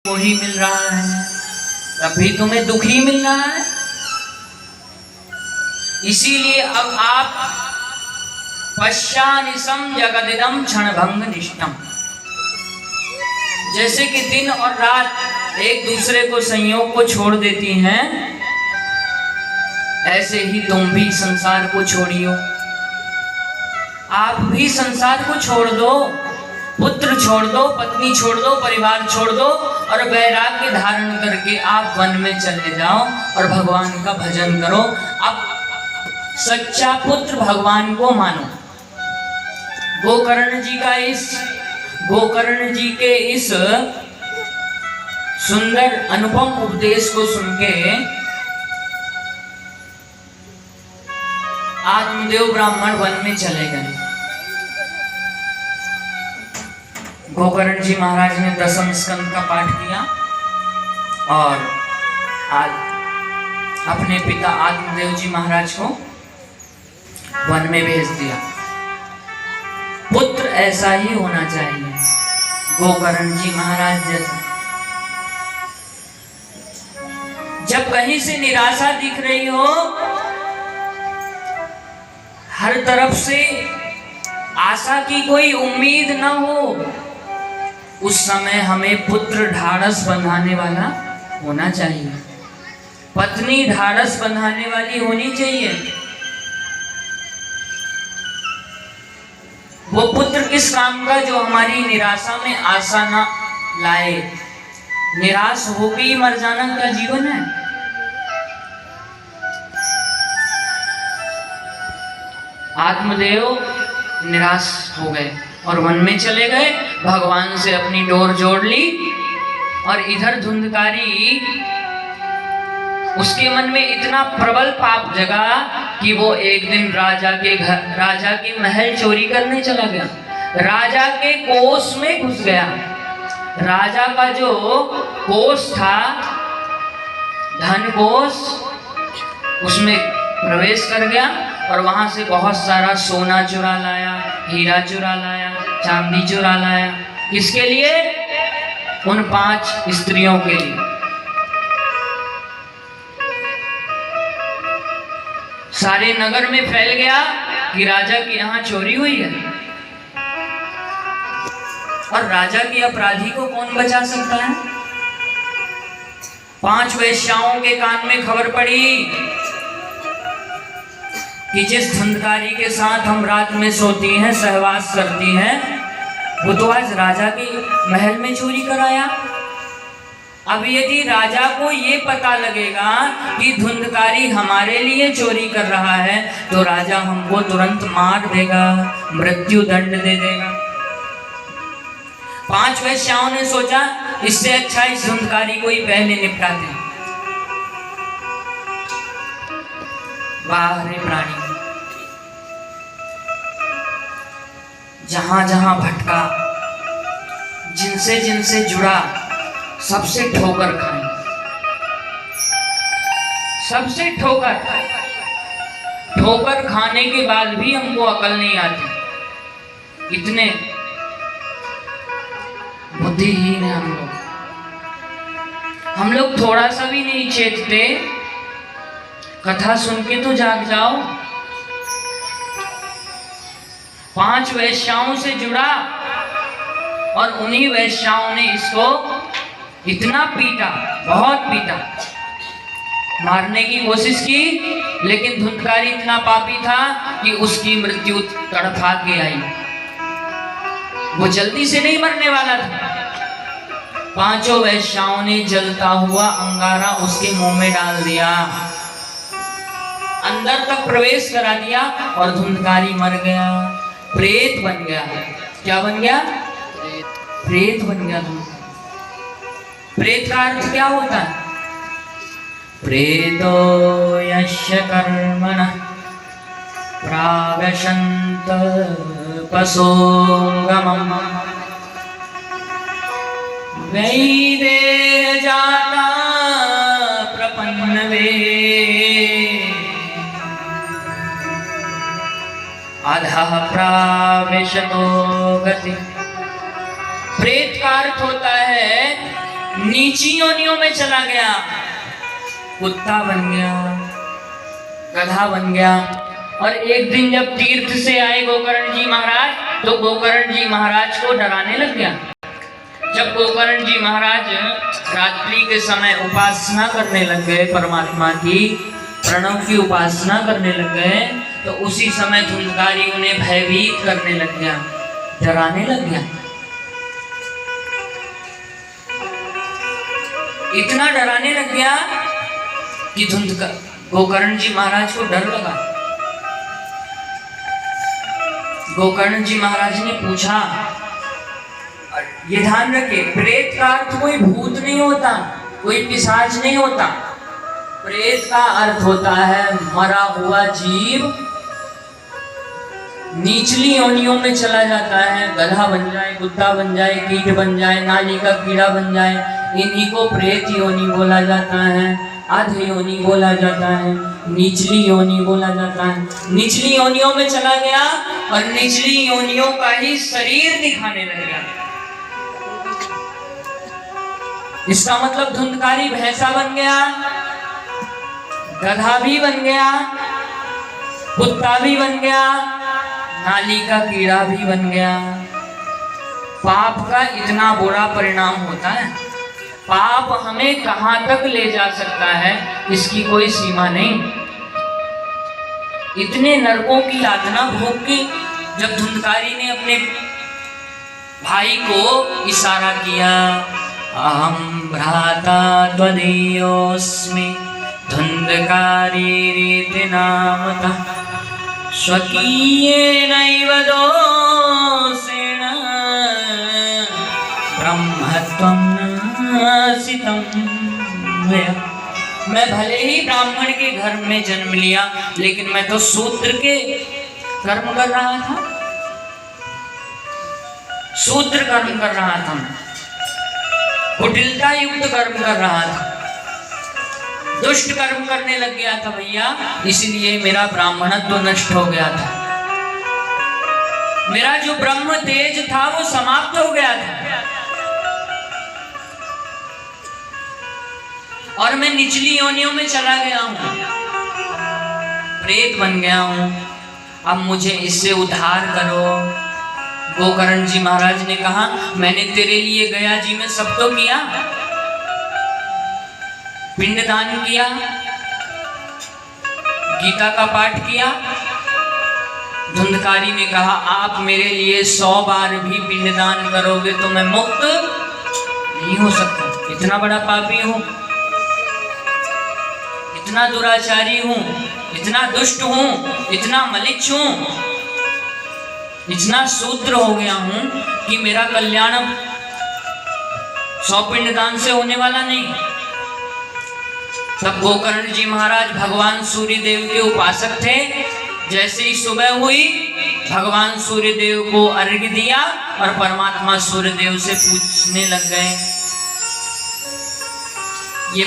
वही मिल रहा है, तब भी तुम्हें दुख ही मिल रहा है। इसीलिए अब आप पश्यानिशम जगदिदम क्षणभंग निष्ठम, जैसे कि दिन और रात एक दूसरे को संयोग को छोड़ देती हैं, ऐसे ही तुम भी संसार को छोड़ियो। आप भी संसार को छोड़ दो, पुत्र छोड़ दो, पत्नी छोड़ दो, परिवार छोड़ दो और वैराग्य धारण करके आप वन में चले जाओ और भगवान का भजन करो। अब सच्चा पुत्र भगवान को मानो। गोकर्ण जी के इस सुंदर अनुपम उपदेश को सुन के आत्मदेव ब्राह्मण वन में चले गए। गोकर्ण जी महाराज ने दसम स्कंद का पाठ किया और आज अपने पिता आत्मदेव जी महाराज को वन में भेज दिया। पुत्र ऐसा ही होना चाहिए, गोकर्ण जी महाराज जैसा। जब कहीं से निराशा दिख रही हो, हर तरफ से आशा की कोई उम्मीद न हो, उस समय हमें पुत्र ढाढ़स बंधाने वाला होना चाहिए, पत्नी ढाढ़स बंधाने वाली होनी चाहिए। वो पुत्र किस काम का जो हमारी निराशा में आशा ना लाए। निराश होकर ही मर जाना क्या जीवन है? आत्मदेव निराश हो गए और वन में चले गए, भगवान से अपनी डोर जोड़ ली। और इधर धुंधकारी, उसके मन में इतना प्रबल पाप जगा कि वो एक दिन राजा के महल चोरी करने चला गया, राजा के कोष में घुस गया। राजा का जो कोष था, धन कोष, उसमें प्रवेश कर गया और वहां से बहुत सारा सोना चुरा लाया, हीरा चुरा लाया, चांदी चुरा लाया। किसके लिए? उन 5 स्त्रियों के लिए। सारे नगर में फैल गया कि राजा के यहाँ चोरी हुई है। और राजा की अपराधी को कौन बचा सकता है? 5 वेश्याओं के कान में खबर पड़ी कि जिस धुंधकारी के साथ हम रात में सोती हैं, सहवास करती हैं, वो तो आज राजा के महल में चोरी कराया। अब यदि राजा को ये पता लगेगा कि धुंधकारी हमारे लिए चोरी कर रहा है, तो राजा हमको तुरंत मार देगा, मृत्यु दंड दे देगा। 5 वेश्याओं ने सोचा, इससे अच्छा इस धुंधकारी को ही पहले निपटाते। बाहरी प्राणी जहां जहां भटका, जिनसे जिनसे जुड़ा, सबसे ठोकर खाए, सबसे ठोकर खाने के बाद भी हमको अकल नहीं आती। इतने बुद्धिहीन है हम लोग थोड़ा सा भी नहीं चेतते। कथा सुन के तो जाग जाओ। 5 वेश्याओं से जुड़ा और उन्हीं वेश्याओं ने इसको इतना पीटा, बहुत पीटा, मारने की कोशिश की, लेकिन धुंधकारी इतना पापी था कि उसकी मृत्यु तड़फा के आई। वो जल्दी से नहीं मरने वाला था। 5 वेश्याओं ने जलता हुआ अंगारा उसके मुंह में डाल दिया, अंदर तक प्रवेश करा दिया और धुंधकारी मर गया, प्रेत बन गया। क्या बन गया? प्रेत बन गया। प्रेत का अर्थ क्या होता है? प्रेतो यस्य कर्मणः प्रागशन्त पशोगमम् वैदेह जाता प्रपन्नवे अधः प्राविशतो गति। प्रेत का अर्थ होता है नीची योनियों में चला गया, कुत्ता बन गया, गधा बन गया। और एक दिन जब तीर्थ से आए गोकर्ण जी महाराज, तो गोकर्ण जी महाराज को डराने लग गया। जब गोकर्ण जी महाराज रात्रि के समय उपासना करने लग गए, परमात्मा की प्रणव की उपासना करने लग गए, तो उसी समय धुंधकारी उन्हें भयभीत करने लग गया, डराने लग गया। इतना डराने लग गया कि गोकर्ण जी महाराज को डर लगा। गोकर्ण जी महाराज ने पूछा, ये ध्यान रखे, प्रेत का अर्थ कोई भूत नहीं होता, कोई पिशाच नहीं होता। प्रेत का अर्थ होता है मरा हुआ जीव निचली योनियों में चला जाता है, गधा बन जाए, कुत्ता बन जाए, कीट बन जाए, नाली का कीड़ा बन जाए, इन्हीं को प्रेत योनि बोला जाता है, अध योनि बोला जाता है, निचली योनि बोला जाता है। निचली योनियों में चला गया और निचली योनियों का ही शरीर दिखाने लग गया। इसका मतलब धुंधकारी भैंसा बन गया, गधा भी बन गया, कुत्ता भी बन गया, नाली का कीड़ा भी बन गया। पाप का इतना बुरा परिणाम होता है, पाप हमें कहां तक ले जा सकता है इसकी कोई सीमा नहीं। इतने नरकों की यातना भोग के जब धुंधकारी ने अपने भाई को इशारा किया, अहम भ्राता त्वदीयोऽस्मि धुंधकारी रीति नामतः स्वकीयेनैव दोषेण ब्रह्मत्वं नासितं मया। मैं भले ही ब्राह्मण के घर में जन्म लिया, लेकिन मैं तो शूद्र के कर्म कर रहा था, शूद्र कर्म कर रहा था, कुटिलता युक्त कर्म कर रहा था, दुष्ट कर्म करने लग गया था भैया, इसलिए मेरा ब्राह्मणत्व तो नष्ट हो गया था। मेरा जो ब्रह्म तेज था वो समाप्त हो गया था और मैं निचली योनियों में चला गया हूं, प्रेत बन गया हूं। अब मुझे इससे उद्धार करो। गोकर्ण जी महाराज ने कहा, मैंने तेरे लिए गया जी में सब तो किया, पिंडदान किया, गीता का पाठ किया। धुंधकारी ने कहा, आप मेरे लिए 100 बार भी पिंडदान करोगे तो मैं मुक्त नहीं हो सकता। इतना बड़ा पापी हूं, इतना दुराचारी हूं, इतना दुष्ट हूं, इतना मलिच्छ हूं, इतना शूद्र हो गया हूं कि मेरा कल्याण 100 पिंडदान से होने वाला नहीं। तब गोकर्ण जी महाराज भगवान सूर्य देव के उपासक थे। जैसे ही सुबह हुई, भगवान सूर्य देव को अर्घ्य दिया और परमात्मा सूर्य देव से पूछने लग गए, ये